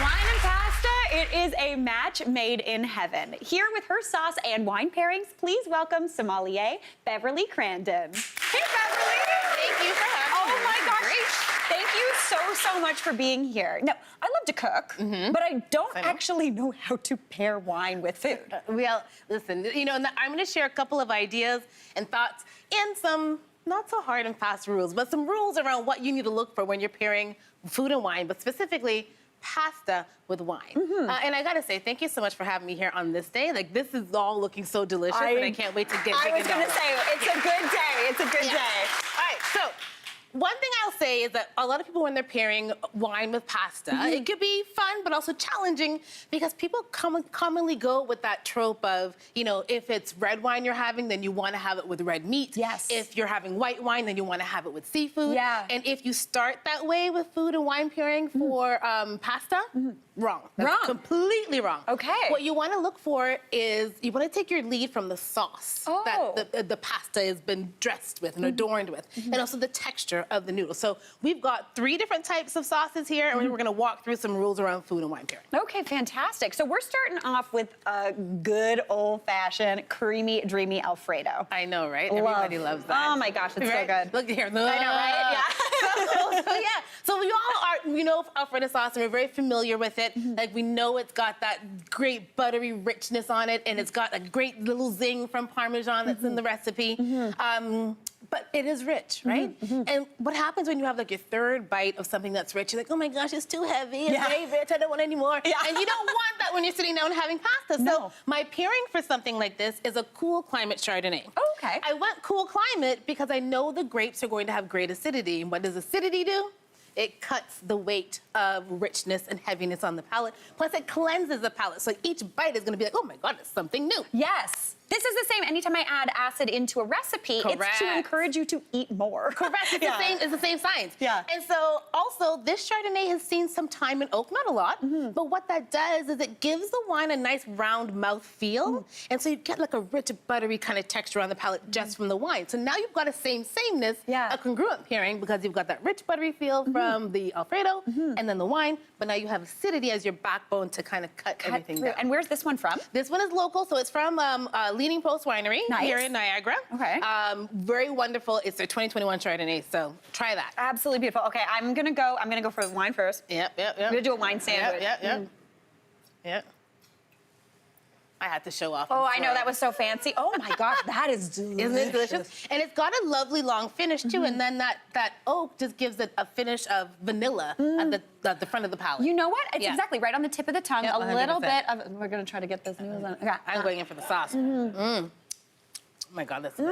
Wine and pasta, it is a match made in heaven. Here with her sauce and wine pairings, please welcome Sommelier Beverly Crandon. Hey, Beverly! Thank you for having me. Oh my gosh. Great. Thank you so much for being here. Now, I love to cook, but I don't actually know how to pair wine with food. Well, listen, you know, I'm going to share a couple of ideas and thoughts and some not so hard and fast rules, but some rules around what you need to look for when you're pairing food and wine, but specifically pasta with wine. And I gotta say, thank you so much for having me here on this day. Like, this is all looking so delicious, and I can't wait to get I was gonna say, it's a good day. It's a good day. All right, so one thing I'll say is that a lot of people, when they're pairing wine with pasta, it could be fun, but also challenging, because people commonly go with that trope of, you know, if it's red wine you're having, then you want to have it with red meat. Yes. If you're having white wine, then you want to have it with seafood. Yeah. And if you start that way with food and wine pairing for pasta, wrong. That's Wrong. Completely wrong. Okay. What you want to look for is, you want to take your lead from the sauce that the pasta has been dressed with and adorned with, and also the texture of the noodle. So we've got 3 different types of sauces here, and we're gonna walk through some rules around food and wine pairing. Okay, fantastic. So we're starting off with a good old-fashioned, creamy, dreamy Alfredo. I know, right? Everybody loves that. Oh my gosh, it's so good. Look here. I know, right? Yeah. So we all are, we know Alfredo sauce, and we're very familiar with it. Like, we know it's got that great buttery richness on it, and it's got a great little zing from Parmesan that's in the recipe. But it is rich, right? And what happens when you have like your 3rd bite of something that's rich? You're like, oh my gosh, it's too heavy, it's very rich, I don't want any more. Yeah. And you don't want that when you're sitting down having pasta. No. So my pairing for something like this is a cool climate Chardonnay. Oh, okay. I went cool climate because I know the grapes are going to have great acidity. And what does acidity do? It cuts the weight of richness and heaviness on the palate. Plus, it cleanses the palate. So each bite is going to be like, oh my God, it's something new. Yes. This is the same. Anytime I add acid into a recipe, it's to encourage you to eat more. Correct. It's the same science. Yeah. And so, also, this Chardonnay has seen some time in oak, not a lot, but what that does is it gives the wine a nice round mouth feel, and so you get like a rich, buttery kind of texture on the palate just from the wine. So now you've got a sameness, a congruent pairing, because you've got that rich, buttery feel from the Alfredo and then the wine, but now you have acidity as your backbone to kind of cut everything down. And where's this one from? This one is local, so it's from Leaning Post Winery here in Niagara. Okay. Very wonderful. It's their 2021 Chardonnay, so try that. Absolutely beautiful. Okay, I'm gonna go for the wine first. Yep. I'm gonna do a wine sandwich. Yep. I had to show off. Oh, I know, that was so fancy. Oh my gosh, that is delicious. Isn't it delicious? And it's got a lovely long finish too, and then that oak just gives it a finish of vanilla at the front of the palate. You know what? It's exactly right on the tip of the tongue. Yep, a little 100%. bit of. We're gonna try to get those noodles on. Okay. I'm going in for the sauce. Oh my God, that's good.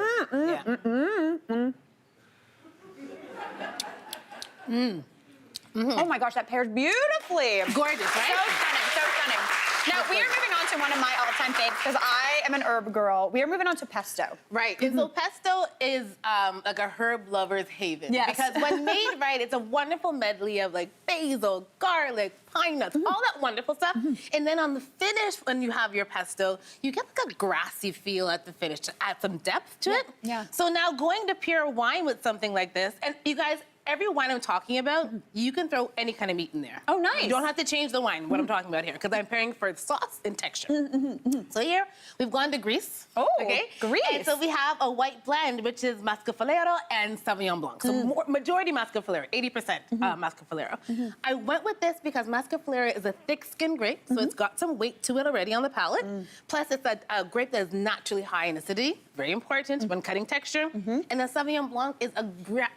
Oh my gosh, that pairs beautifully. Gorgeous, right? So stunning, so stunning. Now, we are moving on to one of my all-time faves, because I am an herb girl. We are moving on to pesto. Right, and so pesto is like a herb lover's haven. Yes. Because when made right, it's a wonderful medley of like basil, garlic, pine nuts, all that wonderful stuff. And then on the finish, when you have your pesto, you get like a grassy feel at the finish to add some depth to it. Yeah. So now going to pair wine with something like this, and you guys, every wine I'm talking about, you can throw any kind of meat in there. Oh, nice. You don't have to change the wine, what I'm talking about here, because I'm pairing for sauce and texture. So here, we've gone to Greece. Oh, Greece. And so we have a white blend, which is Mascafalero and Sauvignon Blanc. So majority Mascafalero, 80% Mascafalero. I went with this because Mascafalero is a thick-skinned grape, so it's got some weight to it already on the palate. Plus, it's a grape that is naturally high in acidity, very important when cutting texture. And then Sauvignon Blanc is a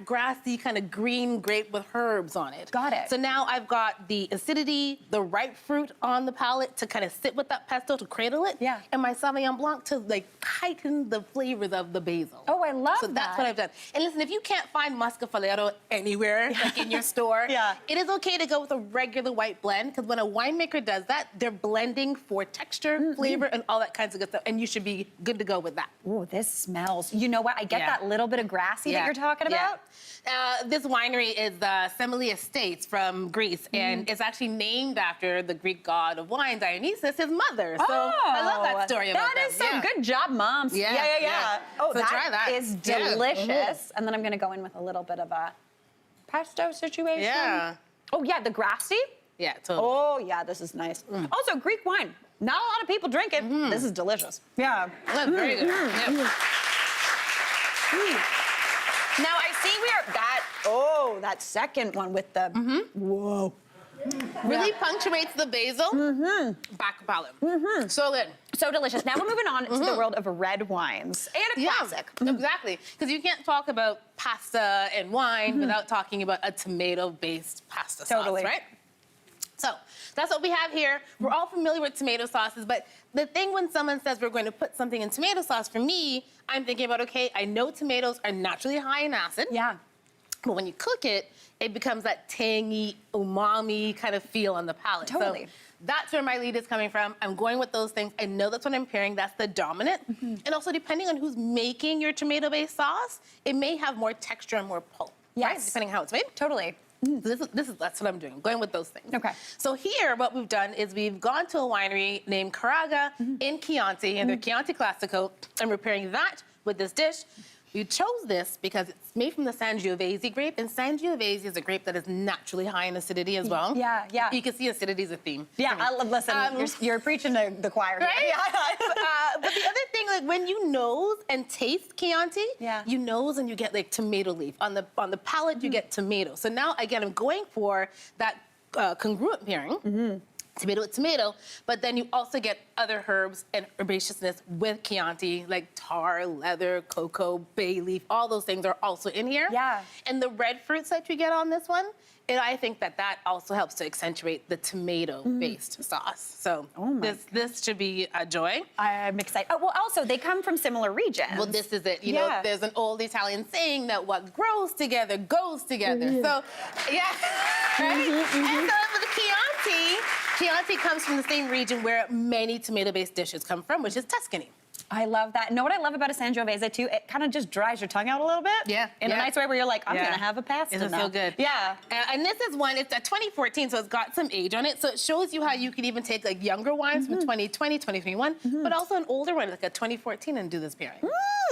grassy kind of green grape with herbs on it. Got it. So now I've got the acidity, the ripe fruit on the palate to kind of sit with that pesto to cradle it. Yeah. And my Sauvignon Blanc to like heighten the flavors of the basil. Oh, I love that. So that's what I've done. And listen, if you can't find Mascafalero anywhere, like in your store, it is okay to go with a regular white blend, because when a winemaker does that, they're blending for texture, flavor, and all that kinds of good stuff. And you should be good to go with that. Ooh, this smells. You know what? I get that little bit of grassy that you're talking about. This winery is the Sommelier Estates from Greece, and it's actually named after the Greek god of wine, Dionysus, his mother. So I love that story about That is so good job, moms. Yeah. Oh, So try that. is delicious. And then I'm gonna go in with a little bit of a pesto situation. Yeah. Oh yeah, the grassy. Yeah, totally. Oh, yeah, this is nice. Also, Greek wine. Not a lot of people drink it. This is delicious. Yeah. That's very good. Yeah. Now, I see we are that second one with the, whoa. Really punctuates the basil. Back palate. So good. So delicious. Now we're moving on to the world of red wines and a classic. Exactly. Because you can't talk about pasta and wine without talking about a tomato-based pasta sauce, right? So that's what we have here. We're all familiar with tomato sauces, but the thing when someone says we're going to put something in tomato sauce, for me, I'm thinking about, okay, I know tomatoes are naturally high in acid. Yeah. But when you cook it, it becomes that tangy, umami kind of feel on the palate. Totally. So that's where my lead is coming from. I'm going with those things. I know that's what I'm pairing. That's the dominant. And also, depending on who's making your tomato-based sauce, it may have more texture and more pulp. Yes. Right? Depending on how it's made. Totally. So that's what I'm doing, going with those things. Okay. So here, what we've done is we've gone to a winery named Caraga in Chianti, and they're Chianti Classico, and we're pairing that with this dish. We chose this because it's made from the Sangiovese grape, and Sangiovese is a grape that is naturally high in acidity as well. Yeah, yeah. You can see acidity is a theme. Yeah, listen, you're preaching to the choir here. Right? But the other thing, like when you nose and taste Chianti, you nose and you get like tomato leaf. On the palate, you get tomato. So now, again, I'm going for that congruent pairing. Tomato with tomato, but then you also get other herbs and herbaceousness with Chianti, like tar, leather, cocoa, bay leaf, all those things are also in here. Yeah. And the red fruits that you get on this one, I think that also helps to accentuate the tomato-based sauce. So this should be a joy. I'm excited. Oh, well, also, they come from similar regions. Well, this is it. You know, there's an old Italian saying that what grows together goes together. So, yeah, right? And so with the Chianti comes from the same region where many tomato-based dishes come from, which is Tuscany. I love that. Know what I love about a Sangiovese, too? It kind of just dries your tongue out a little bit. Yeah. In a nice way where you're like, I'm going to have a pasta It's now. so good. Yeah. And this is one, it's a 2014, so it's got some age on it. So it shows you how you could even take like younger wines from 2020, 2021, but also an older one, like a 2014, and do this pairing.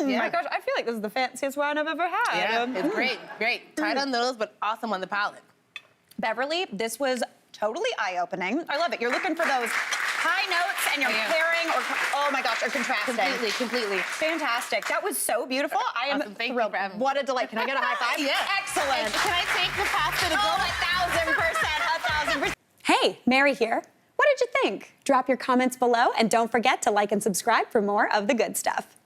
My gosh, I feel like this is the fanciest wine I've ever had. Yeah, it's great, great. Tight on those, but awesome on the palate. Beverly, this was totally eye-opening. I love it. You're looking for those high notes and you're pairing or, oh my gosh, or contrasting. Completely. Fantastic. That was so beautiful. I am thrilled. What a delight. Can I get a high five? Yeah. Excellent. And can I take the pasta to go? 1,000%. Hey, Mary here. What did you think? Drop your comments below and don't forget to like and subscribe for more of the good stuff.